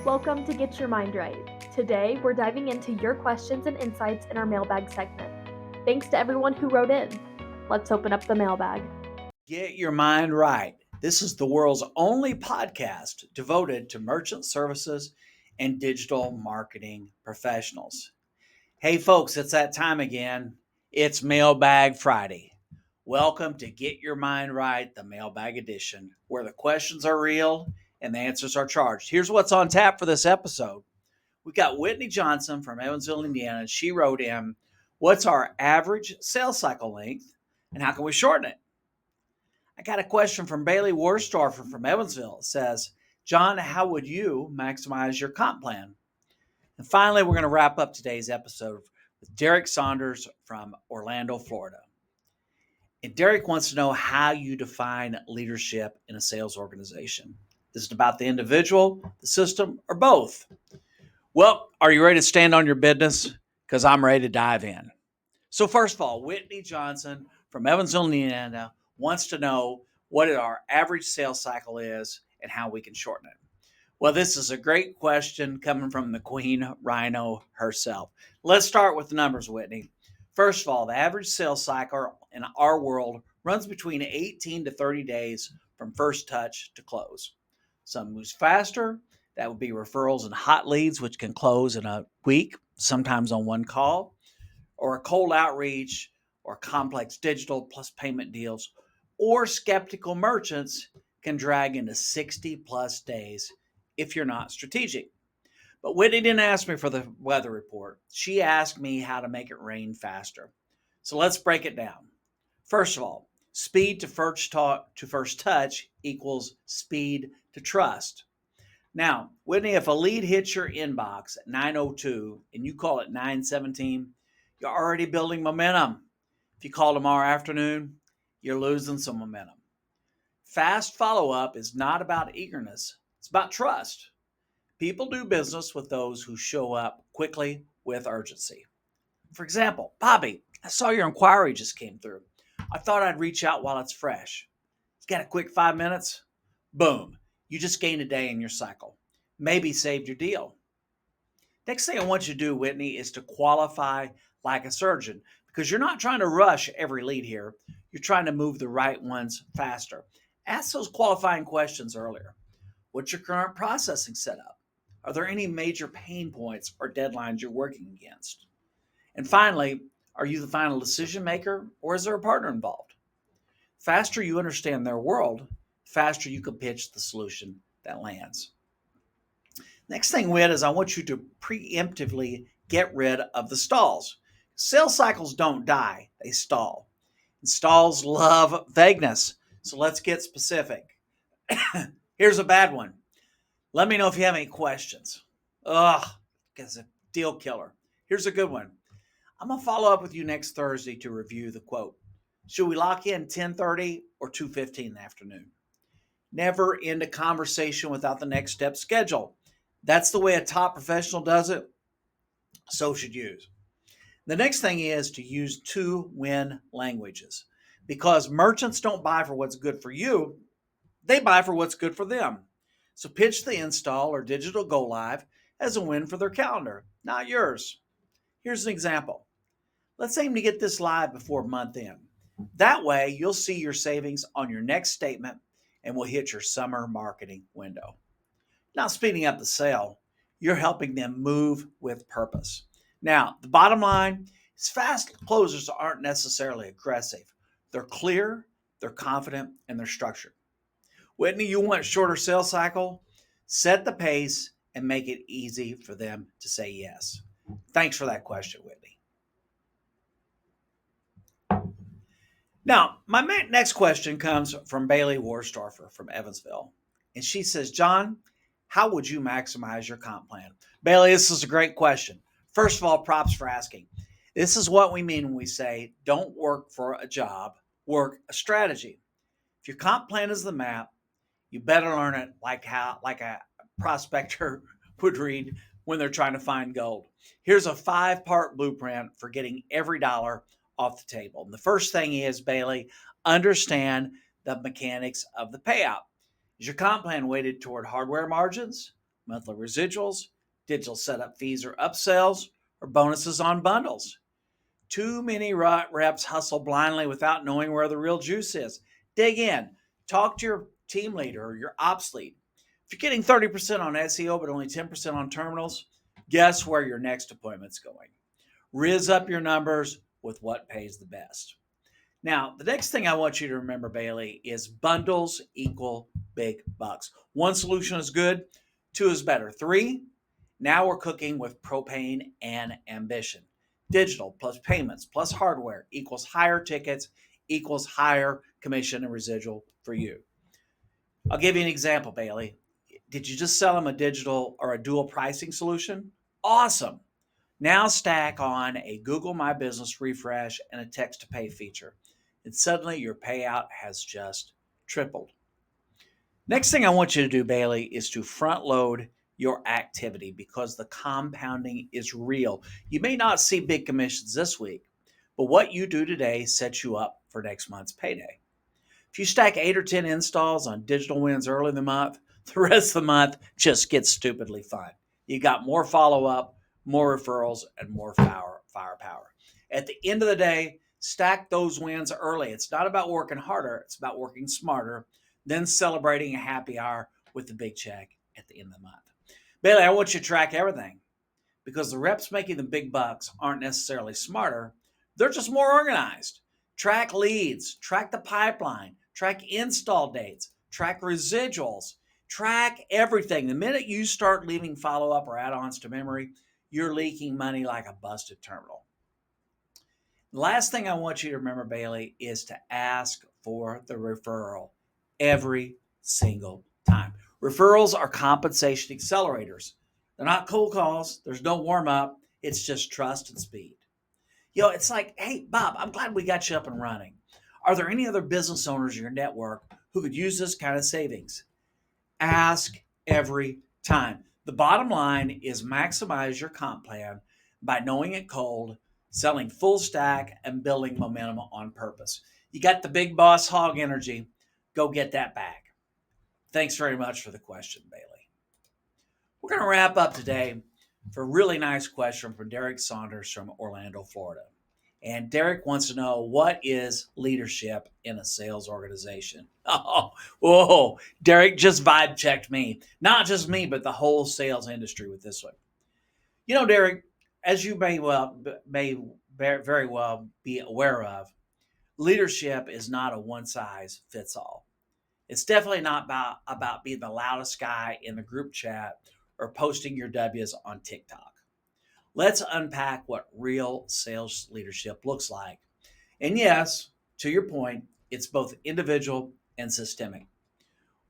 Welcome to Get Your Mind Right. Today, we're diving into your questions and insights in our mailbag segment. Thanks to everyone who wrote in. Let's open up the mailbag. Get Your Mind Right. This is the world's only podcast devoted to merchant services and digital marketing professionals. Hey, folks, it's that time again. It's Mailbag Friday. Welcome to Get Your Mind Right, the Mailbag Edition, where the questions are real and the answers are charged. Here's what's on tap for this episode. We've got Whitney Johnson from Evansville, Indiana. She wrote in, what's our average sales cycle length and how can we shorten it? I got a question from Bailey Worsdorfer from Evansville. It says, John, how would you maximize your comp plan? And finally, we're going to wrap up today's episode with Derek Saunders from Orlando, Florida. And Derek wants to know how you define leadership in a sales organization. Is it about the individual, the system, or both? Well, are you ready to stand on your business? Because I'm ready to dive in. So first of all, Whitney Johnson from Evansville, Indiana wants to know what our average sales cycle is and how we can shorten it. Well, this is a great question coming from the Queen Rhino herself. Let's start with the numbers, Whitney. First of all, the average sales cycle in our world runs between 18 to 30 days from first touch to close. Some moves faster. That would be referrals and hot leads, which can close in a week, sometimes on one call, or a cold outreach, or complex digital plus payment deals, or skeptical merchants can drag into 60 plus days if you're not strategic. But Whitney didn't ask me for the weather report. She asked me how to make it rain faster. So let's break it down. First of all, speed to first touch equals speed to trust. Now, Whitney, if a lead hits your inbox at 9:02 and you call it 9:17, you're already building momentum. If you call tomorrow afternoon, you're losing some momentum. Fast follow-up is not about eagerness. It's about trust. People do business with those who show up quickly with urgency. For example, Bobby, I saw your inquiry just came through. I thought I'd reach out while it's fresh. You got a quick 5 minutes? Boom. You just gained a day in your cycle. Maybe saved your deal. Next thing I want you to do, Whitney, is to qualify like a surgeon because you're not trying to rush every lead here. You're trying to move the right ones faster. Ask those qualifying questions earlier. What's your current processing setup? Are there any major pain points or deadlines you're working against? And finally, are you the final decision maker or is there a partner involved? Faster you understand their world, faster you can pitch the solution that lands. Next thing, Whit, is I want you to preemptively get rid of the stalls. Sales cycles don't die, they stall. And stalls love vagueness. So let's get specific. Here's a bad one. Let me know if you have any questions. It's a deal killer. Here's a good one. I'm going to follow up with you next Thursday to review the quote. Should we lock in 10:30 or 2:15 in the afternoon? Never end a conversation without the next step schedule. That's the way a top professional does it. So should you. The next thing is to use two-win languages because merchants don't buy for what's good for you. They buy for what's good for them. So pitch the install or digital go live as a win for their calendar, not yours. Here's an example. Let's aim to get this live before month end. That way, you'll see your savings on your next statement and will hit your summer marketing window. Now, speeding up the sale, you're helping them move with purpose. Now, the bottom line is fast closers aren't necessarily aggressive. They're clear, they're confident, and they're structured. Whitney, you want a shorter sales cycle? Set the pace and make it easy for them to say yes. Thanks for that question, Whitney. Now, my next question comes from Bailey Worsdorfer from Evansville. And she says, John, how would you maximize your comp plan? Bailey, this is a great question. First of all, props for asking. This is what we mean when we say, don't work for a job, work a strategy. If your comp plan is the map, you better learn it like a prospector would read when they're trying to find gold. Here's a 5-part blueprint for getting every dollar off the table. And the first thing is, Bailey, understand the mechanics of the payout. Is your comp plan weighted toward hardware margins monthly residuals, digital setup fees or upsells, or bonuses on bundles. Too many reps hustle blindly without knowing where the real juice is. Dig in. Talk to your team leader or your ops lead. If you're getting 30% on SEO but only 10% on terminals, guess where your next appointment's going. Riz up your numbers with what pays the best. Now, the next thing I want you to remember, Bailey, is bundles equal big bucks. One solution is good, two is better. Three, now we're cooking with propane and ambition. Digital plus payments plus hardware equals higher tickets equals higher commission and residual for you. I'll give you an example, Bailey. Did you just sell them a digital or a dual pricing solution? Awesome. Now stack on a Google My Business refresh and a text to pay feature, and suddenly your payout has just tripled. Next thing I want you to do, Bailey, is to front load your activity because the compounding is real. You may not see big commissions this week, but what you do today sets you up for next month's payday. If you stack 8 or 10 installs on digital wins early in the month, the rest of the month just gets stupidly fun. You got more follow-up, more referrals, and more firepower. At the end of the day, stack those wins early. It's not about working harder. It's about working smarter, then celebrating a happy hour with the big check at the end of the month. Bailey, I want you to track everything because the reps making the big bucks aren't necessarily smarter. They're just more organized. Track leads, track the pipeline, track install dates, track residuals, track everything. The minute you start leaving follow-up or add-ons to memory, you're leaking money like a busted terminal. The last thing I want you to remember, Bailey, is to ask for the referral every single time. Referrals are compensation accelerators. They're not cold calls. There's no warm-up. It's just trust and speed. It's like, hey, Bob, I'm glad we got you up and running. Are there any other business owners in your network who could use this kind of savings? Ask every time. The bottom line is maximize your comp plan by knowing it cold, selling full stack, and building momentum on purpose. You got the big boss hog energy. Go get that bag. Thanks very much for the question, Bailey. We're going to wrap up today for a really nice question from Derek Saunders from Orlando, Florida. And Derek wants to know, what is leadership in a sales organization? Oh, whoa, Derek just vibe checked me. Not just me, but the whole sales industry with this one. Derek, as you may very well be aware of, leadership is not a one size fits all. It's definitely not about being the loudest guy in the group chat or posting your W's on TikTok. Let's unpack what real sales leadership looks like. And yes, to your point, it's both individual and systemic.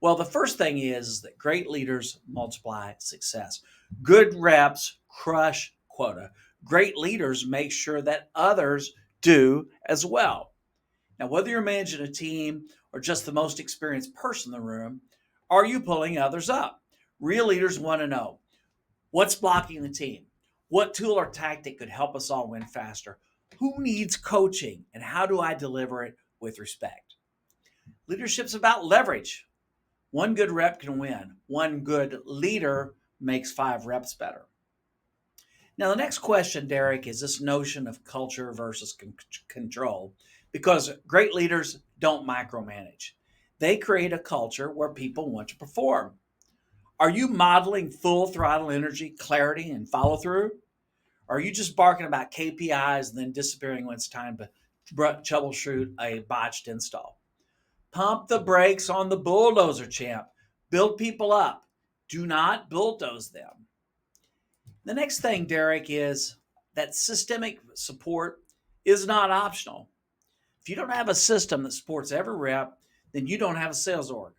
Well, the first thing is that great leaders multiply success. Good reps crush quota. Great leaders make sure that others do as well. Now, whether you're managing a team or just the most experienced person in the room, are you pulling others up? Real leaders want to know, what's blocking the team? What tool or tactic could help us all win faster? Who needs coaching, and how do I deliver it with respect? Leadership's about leverage. One good rep can win. One good leader makes 5 reps better. Now, the next question, Derek, is this notion of culture versus control, because great leaders don't micromanage. They create a culture where people want to perform. Are you modeling full throttle energy, clarity, and follow through? Or are you just barking about KPIs and then disappearing when it's time to troubleshoot a botched install? Pump the brakes on the bulldozer, champ. Build people up. Do not bulldoze them. The next thing, Derek, is that systemic support is not optional. If you don't have a system that supports every rep, then you don't have a sales org.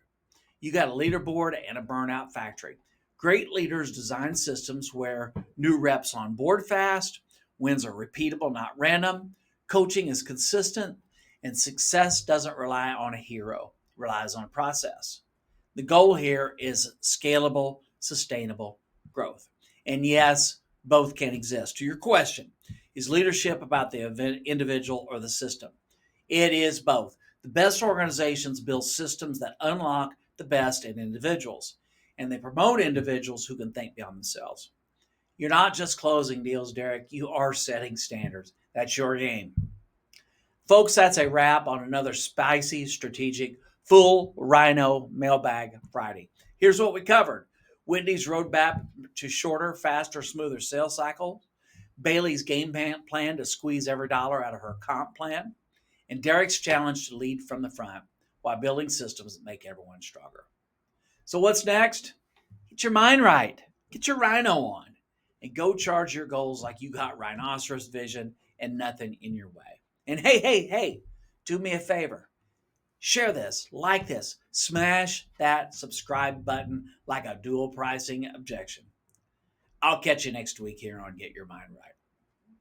You got a leaderboard and a burnout factory. Great leaders design systems where new reps on board fast, wins are repeatable, not random, coaching is consistent, and success doesn't rely on a hero, it relies on a process. The goal here is scalable, sustainable growth. And yes, both can exist. To your question, is leadership about the individual or the system? It is both. The best organizations build systems that unlock the best in individuals. and they promote individuals who can think beyond themselves. You're not just closing deals, Derek. You are setting standards. That's your game. Folks, that's a wrap on another spicy, strategic, full Rhino Mailbag Friday. Here's what we covered. Whitney's roadmap to shorter, faster, smoother sales cycle. Bailey's game plan to squeeze every dollar out of her comp plan. And Derek's challenge to lead from the front while building systems that make everyone stronger. So what's next? Get your mind right. Get your Rhino on. And go charge your goals like you got rhinoceros vision and nothing in your way. And hey, do me a favor. Share this, like this, smash that subscribe button like a dual pricing objection. I'll catch you next week here on Get Your Mind Right.